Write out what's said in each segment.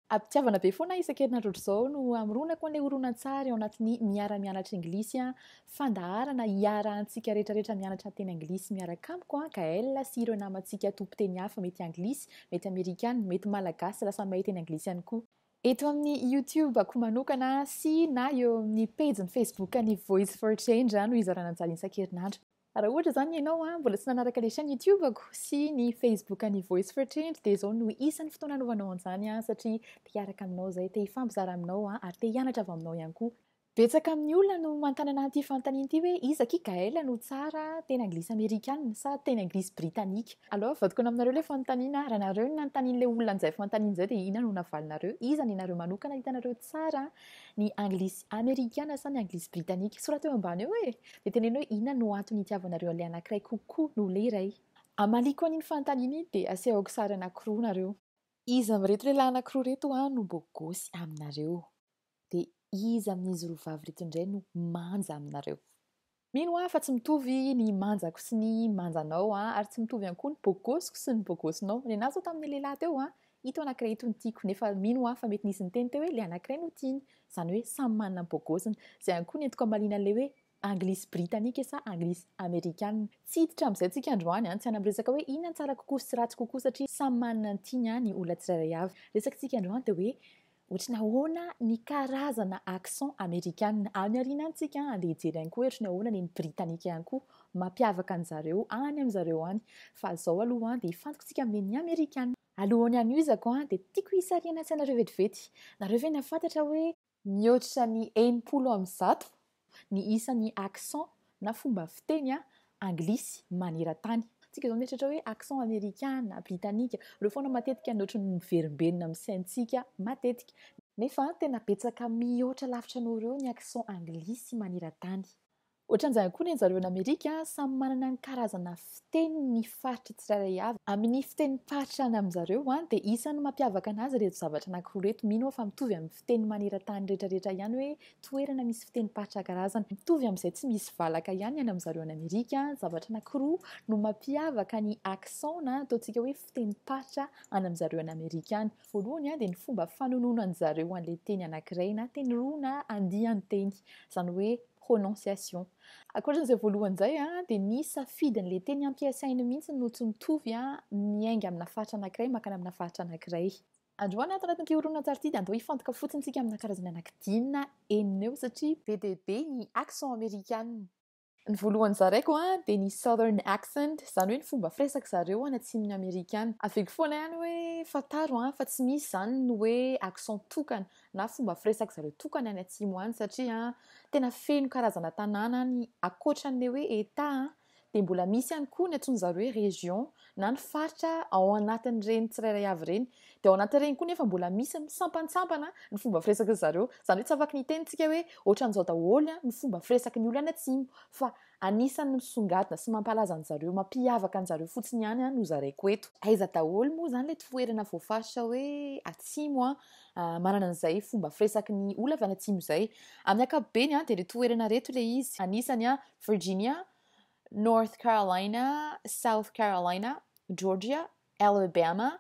Ampitiavana be foana isan-kerinandro ohatr'izao no amoronako an'ilay horonan-tsary ao anatin'ny miara-mianatra anglisy fandaharana hiarahantsika rehetrarehetra mianatra teny anglisy miaraka amiko ka ela sy ireo namantsika tompon-teny hafa mety anglisy, mety amerikana, mety malagasy lasa mahay teny anglisy ihany koa. Eto amin'ny YouTube ako manokana sy na eo amin'ny page-ny Facebook ny Voice for Change no izarananjany isan-kerinandro. Raha ohatra zany ianao mbola tsy nanaraka ilay chaîne YouTube ako sy ny Facebook ny Voice for Change dia izao no isan'ny fotoana anaovanao an'izany satria te hiaraka aminao zay, te hifampizara aminao ary te hianatra avy aminao ihany koa. Betsaka amin'ny olona no manontany anaty fanontaniana ity hoe iza kikaela no tsara teny anglisy amerikana sa teny anglisy britanika. Alors vadiko aminareo ilay fanontaniana, raha nareo no nanontanian'ilay olona an'izay fanontaniana izay dia inona no navalinareo? Iza ny nareo manokana hitanareo tsara ny anglisy amerikana sa ny anglisy britanika? Sorata eo ambany eo dia tenenao hoe inona no antony itiavanareo an'ilay anankiray kokoa no ilay iray. Amaliko an'iny fanontaniana dia asehoko sary anankiroa nareo. Iza amin'ireto lehilahy anankiroa reto no bôgôsy aminareo? Dia iza amin'izy roa vavy reto indray no manja aminareo? Mino fa tsy mitovy ny manjako sy ny manjanao ary tsy mitovy ihany koa ny bôgôsiko sy ny bôgôsinao. Ny anazy tamin'ny lehilahy teo ito anankiray ito no tiako nefa mino fa mety nisy niteny teo hoe ilay anankiray no tiany. Izany hoe samy manana ny bôgôsiny. Izay ihany koa ny entiko amalinan'ilay hoe anglisy britanika sa anglisy amerikana. Tsy hiditra amin'izay tsika androany tsy any resaka hoe inona tsara kokoa sy ratsy kokoa satria samy manana ny tiany ny olona tsirairay avy. Resaka tsika androany dia hoe ohatriny ahoana ny karazana accent amerikana. Any aorianantsika andeha hijery ihany koa ohatriny ahoana ny britanika ihany koa mampiavaka an'zareo any amin'zareo any. Fa izao aloha dia hifantoka tsika amin'ny amerikana. Alohan'ny anoizako dia tiako hisariana sy anareo vetivety. Nareo ve nahafantatra hoe mihoatra ny 80% ny isan'ny accent na fomba fiteny anglisy maneran-tany. Tsika izao mieritreritra hoe accent amerikana, britanika, ireo foana matetika ny ohatran'ny miverimberina amin'ny saintsika matetika. Nefa tena betsaka mihoatra lavitra anao ireo ny accent anglisy maneran-tany. Ohatran'izany koa ny zareo ny Amerika samy manana ny karazana fiteny ny faritra tsirairay avy. Amin'ny fiteny faritra any amin'zareo dia isan'ny mampiavaka anazy reto zavatra anankiroa reto. Mino fa mitovy amin'ny fiteny maneran-tany rehetrarehetra ihany hoe toerana misy fiteny faritra karazana. Mitovy amin'izay tsy misy valaka ihany any amin'zareo ny Amerika. Zavatra anankiroa no mampiavaka ny accent na ataontsika hoe fiteny faritra any amin'zareo ny Amerika. Voalohany dia ny fomba fanononan'zareo an'ilay teny anankiray na teny roa na andiany teny. Izany hoe prononciation. Ankoatran'izay voalohany izay dia ny safidin'ilay teny ampiasaina mihitsy no tsy mitovy miainga amina faritra anankiray makany amina faritra anankiray. Androany ato anatin'ity horonan-tsary ity dia andao hifantoka fotsiny tsika amina karazana anankidinina enina eo satria be dia be ny accent amerikana. Ny voalohany zaraiko dia ny southern accent, izany hoe ny fomba firesaka zareo any atsimon'ny amerikana. Aveko foana ihany hoe fantaro fa tsy misy zany ny hoe accent tokana na fomba firesaka zareo tokana any atsimo any satria tena feno karazana tanàna ny akoatran'ilay hoe état dia mbola misy ihany koa ny antsoin'zareo hoe région na ny faritra ao anatin'ireny tsirairay avy ireny. Dia ao anatin'ireny koa nefa mbola misy misampantsampana ny fomba firesaka zareo. Izany hoe tsy afaky ny tenitsika hoe ohatran'izao daholo ny fomba firesaky ny olona any atsimo fa anisan'ny misongadina sy mampalaza an'zareo mampiavaka an'zareo fotsiny ihany no zaraiko eto. Aiza daholo moa zany ilay toerana voafaritra hoe atsimo manana an'izay fomba firesaky ny olona avy any atsimo izay. Amin'ny ankapobeny dia ilay toerana reto ilay izy. Anisany Virginia, North Carolina, South Carolina, Georgia, Alabama,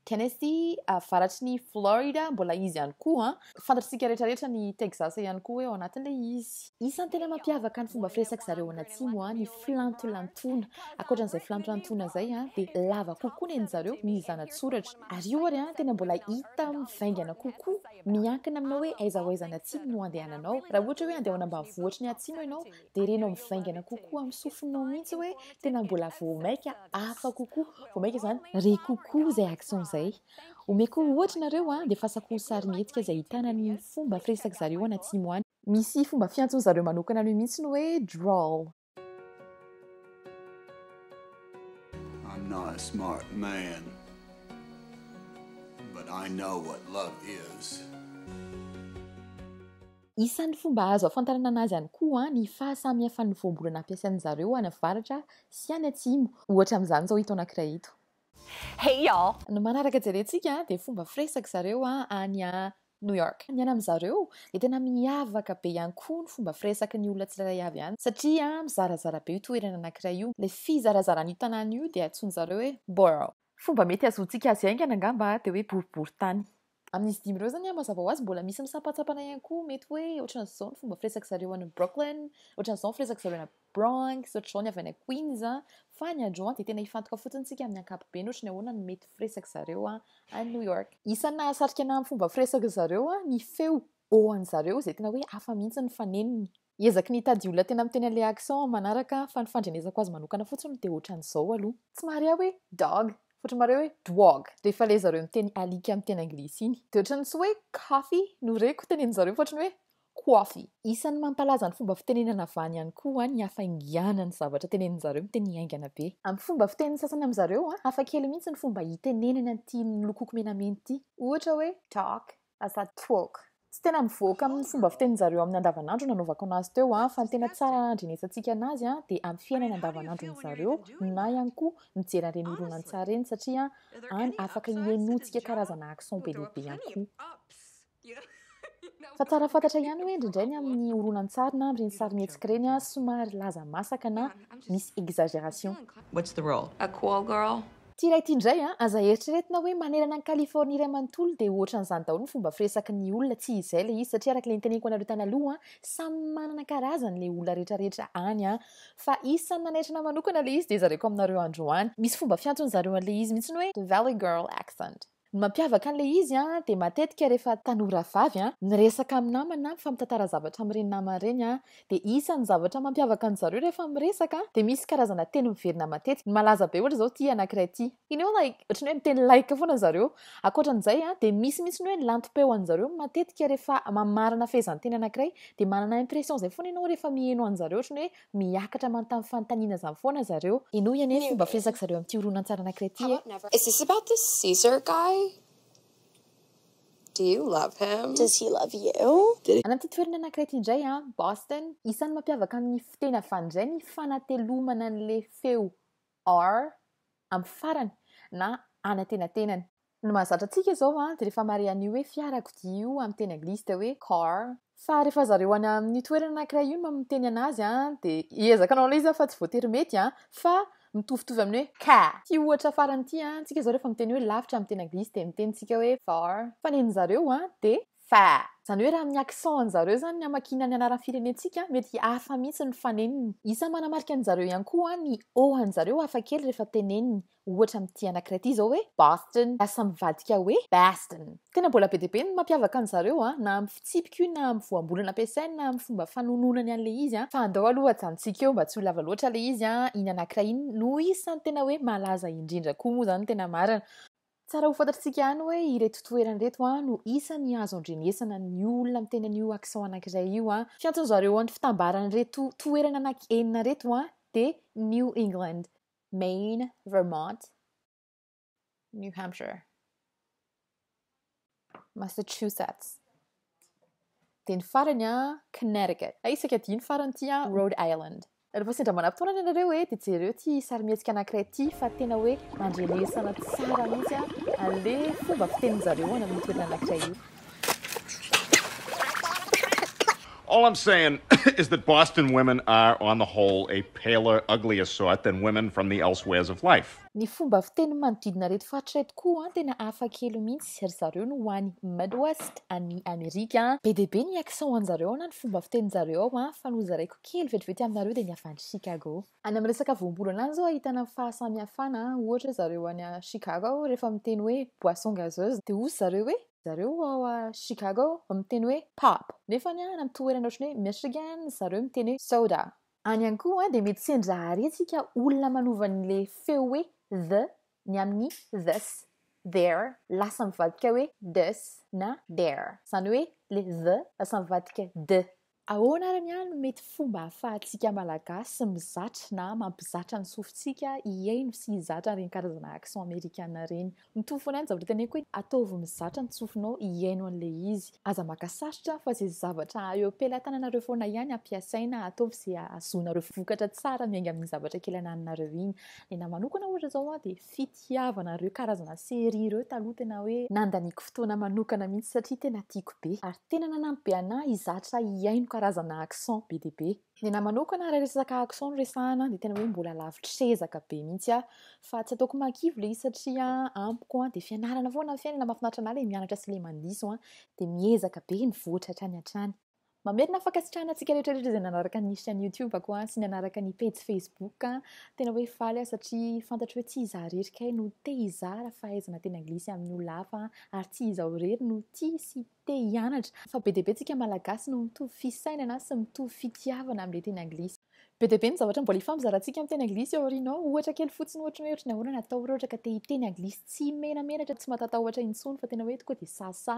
Tennessee, avaratry ny Florida, mbola izy ihany koa. Fantatsika rehetrarehetra ny Texas ihany koa hoe ao anatin'ilay izy. Isan'ny tena mampiavaka ny fomba firesaky zareo any atsimo ny filantolantona. Ankoatran'izay filantolantona izay dia lava kokoa ny hain'zareo mizana-tsoratra. Ary io ary tena mbola hita mivaingana kokoa miankina aminao hoe aiza ho aiza ny atsimo no andehananao. Raha ohatra hoe andeha ambanivohitra ny atsimo ianao dia renao mivaingana kokoa amin'ny sofinao mihitsy hoe tena mbola voamaika hafa kokoa. Voamaika izany re kokoa izay accent izay. Omeko ohatra nareo dia fasako sary mihetsika izay ahitana ny fomba firesaky zareo any atsimo any. Misy fomba fiantsony zareo manokana no mihitsy no hoe DRAWL. I'm not a smart man, but I know what love is. Isan'ny fomba azo afantarana anazy ihany koa ny fahasamihafan'ny voambolana ampiasain'zareo any avaratra sy any atsimo. Ohatra amin'izany izao ito anankiray ito. Hey y'all! No manaraka jerentsika dia fomba firesaky zareo any New York. Ny any amin'zareo dia tena miavaka be ihany koa ny fomba firesaky ny olona tsirairay avy ihany satria mizarazara be io toerana anankiray io. Ilay fizarazarany io tanàna io dia antsoin'zareo hoe borough. Fomba mety azontsika azy haingana angamba dia hoe boriboritany. Amin'izy dimy ireo zany mazava ho azy mbola misy misampatsampana ihany koa mety hoe ohatran'izao ny fomba firesaka zareo any Brooklyn, ohatran'izao ny firesaka zareo any Bronx, ohatran'izao ny avy any Queens fa ny androany dia tena hifantoka fotsiny tsika amin'ny ankapobeny ohatran'ny ahoana ny mety firesaka zareo any New York. Isan'ny nahasarika anahy amin'ny fomba firesaka zareo ny feo oan'ny zareo izay tena hoe hafa mihitsy ny faneniny. Ezaky nitady olona tena miteny an'ilay accent manaraka fa ny fandrenesako azy manokana fotsiny dia ohatran'izao aloha. Tsy mareo hoe dog. Fotry mareo hoe dog rehefa le zareo miteny alika amin'ny teny anglisy iny. Dia ohatran'izao hoe coffee no reko teneny zareo fotriny hoe coffee. Isan'ny mampalaza ny fomba fitenenana avany ihany koa ny hafaingiana ny zavatra tenenin zareo miteny aingana be. Amin'ny fomba fitenen'ny sasany amin'ny zareo hafa kely mihitsy ny fomba hitenenana an'ity milokoko menamena ity. Ohatra hoe talk asa talk. Tsy tena mivoaka amin'ny fomba fitenin zareo amin'ny andavanandro nanaovako anazy teo fa ny tena tsara andrenesantsika anazy dia amin'ny fiainana andavanandron zareo na ihany koa mijery ireny horonan-tsary ireny satria any afaka hienotsika karazana accent be dia be ihany koa. Fa tsara fantatra ihany hoe indraindray ny amin'ny horonan-tsary na amin'ireny sarimihetsika ireny somary laza masaka na misy exagération. What's the role? A cool girl? Tia ity indray aza eritreretina hoe manerana ny Californie iray manontolo dia ohatran'izany daholo ny fomba firesaky ny olona tsy izay le izy satria araka ilay niteneniko anareo tany aloha samy manana karazany le olona rehetrarehetra any fa isan'ny nanaitra manokana le izy dia zareko aminareo androany. Misy fomba fiantsony zareo an'le izy mihitsy hoe the Valley Girl accent. Ny mampiavaka an'le izy dia matetika rehefa tanora vavy miresaka amin'ny namana mifampitantara zavatra amin'ireny namana ireny dia isan'ny zavatra mampiavaka an zareo rehefa miresaka dia misy karazana teny miverina matetika. Ny malaza be ohatra izao ity anankiray ity. You know like ohatran'ny hoe miteny like foana zareo. Ankoatran'izay dia misy mihitsy hoe lantom-peo an'zareo matetika rehefa mamarana fehezany teny anankiray dia manana impression izay foana ianao rehefa mihaino an'zareo ohatran'ny hoe miakatra manontany fanontaniana izany foana zareo. Ianao ihany hoe fomba firesaka zareo amin'ity horonan-tsary anankiray ity. Is this about this Caesar guy? Do you love him? Does he love you? Anamity toerana anankiray ity indray Boston, isan'ny mampiavaka amin'ny fiteny hifandray ny fanatelomana an'le feo R amin'ny farany na anatenatenany. Ny mahazatra antsika izao dia rehefa mare an'io hoe fiarako io amin'ny teny anglisy dia hoe car. Fa rehefa zareo any amin'ny toerana anankiray io miteny anazy dia hiezaka anao ilay izy fa tsy voatery mety fa mitovitovy amin'ny hoe ka. Ty ohatra farany ity tsika zao rehefa miteny hoe lavitra amin'ny teny anglisy dia mitenysika hoe far. Fa neny zareo dia fa. Zany hoe raha amin'ny accent zareo zany ny hamakina ny anaran'ny firenentsika mety hafa mihitsy ny faneniny. Isa manamarika an'zareo ihany koa ny o an'zareo hafa kely rehefa teneniny. Ohatra amin'ity anankiray ity zao hoe Boston lasa mivadika hoe Baston. Tena mbola be dia be ny mampiavaka an'zareo na amin'ny fitsipika io na amin'ny voambolana ampiasainy na amin'ny fomba fanononany an'le izy fa andao aloha ajanontsika eo mba tsy ho lava loatra le izy iny anankiray iny no isan'ny tena hoe malaza indrindra koa moa zany tena marina. Tsara ho fantatritsika ihany hoe ireto toerana ireto no isan'ny azo andrenesana ny olona miteny an'io accent anankiray io fiantsony zareo ny fitambaran'ireto toerana anankenina reto dia New England, Maine, Vermont, New Hampshire, Massachusetts. Dia ny farany Connecticut. Isaka dia ny farany ity Rhode Island. Rehefa sendra manam-potoana ianareo dia jereo ity sarimihetsika anankiray ity fa tena hoe mandrenesana tsara mihitsy an'le fomba fitenin-zareo amin'ny toerana anankiray io. All I'm saying is that Boston women are, on the whole, a paler, uglier sort than women from the elsewheres of life. Ny fomba fiteny manodidina reto faritra reto koa tena hafa kely mihitsy ry zareo no ho any Midwest any Amerika. Be dia be ny accent an'zareo na ny fomba fitenin-zareo fa no zaraiko kely vetivety aminareo dia ny avy any Chicago. Any amin'ny resaka voambolana any zao ahitana fahasamihafana ohatra zareo any Chicago rehefa miteny hoe boisson gazeuse dia hoy zareo hoe zareo ao Chicago miteny hoe pop. Nefa any amin'ny toerana ohatran'ny hoe Michigan zareo miteny hoe soda. Any ihany koa dia mety sendra arentsika olona manova an'le feo hoe the ny amin'ny this, there, lasa mivadika hoe this na there. Zany hoe le the lasa mivadika d. Ahoana ary mety fomba ahafahantsika malagasy mizatra na mampizatra ny sofintsika hiaino sy hizatra ireny karazana accent amerikana ireny. Mitovy foana ihany zavatra teneniko hoe ataovy mizatra ny sofinao hiaino an'le izy. Aza maka sarotra fa izay zavatra eo am-pelantananareo foana ihany ampiasaina ataovy izay ahazoanareo vokatra tsara miainga amin'ny zavatra kely anananareo iny. Ny nahy manokana ohatra zao dia fitiavana ireo karazana série ireo taloha tena hoe nandaniko fotoana manokana mihitsy satria tena tiako be ary tena nanampy be anahy hizatra hiaino karazana accent be dia be. Ny anahy manokana raha resaka accent no resahana dia tena hoe mbola lavitrezaka be mihitsy fa tsy ataoko mankivy le izy satria amiko dia fianarana foana fiainana mahafinaritra anahy ilay mianatra sy ilay mandiso dia miezaka be nivoatra hatrany hatrany. Mamerina afaka sitrahana antsika rehetrarehetra izay nanaraka ny chaîne YouTube sy nanaraka ny page Facebook tena hoe faly satria fantatro hoe tsy izaho rery kay no te hizara fahaizana teny anglisy amin'ny olona hafa ary tsy izaho rery no tia sy te hianatra fa be dia be tsika malagasy no mitovy fisainana sy mitovy fitiavana amin'ilay teny anglisy. Be dia be ny zavatra mbola ifampizarantsika amin'ny teny anglisy ao aoriana ao ohatra kely fotsiny ohatra hoe ahoana natao ohatra ka te hiteny anglisy tsy menamenatra tsy mahatatahotra intsony fa tena hoe tonga dia sasa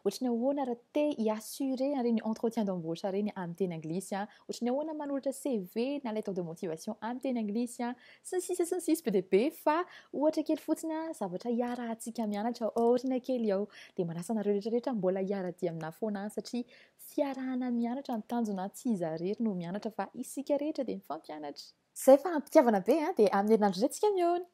ohatra ny ahoana raha te hiassurer ireny entretien d'embauche ireny amin'ny teny anglisy ohatra ny ahoana manolotra CV na lettre de motivation amin'ny teny anglisy sy ny sisa be dia be fa ohatra kely fotsiny zavatra hiarahantsika mianatra aoriana kely ao dia manasa anareo rehetrarehetra mbola hiara-dia amina foana satria fiarahana mianatra ny tanjona tsy izaho rery no mianatra fa isika rehetra dia mifampianatra. Zay fa ampitiavana be dia amin'ny herinandro izay tsika mihaona.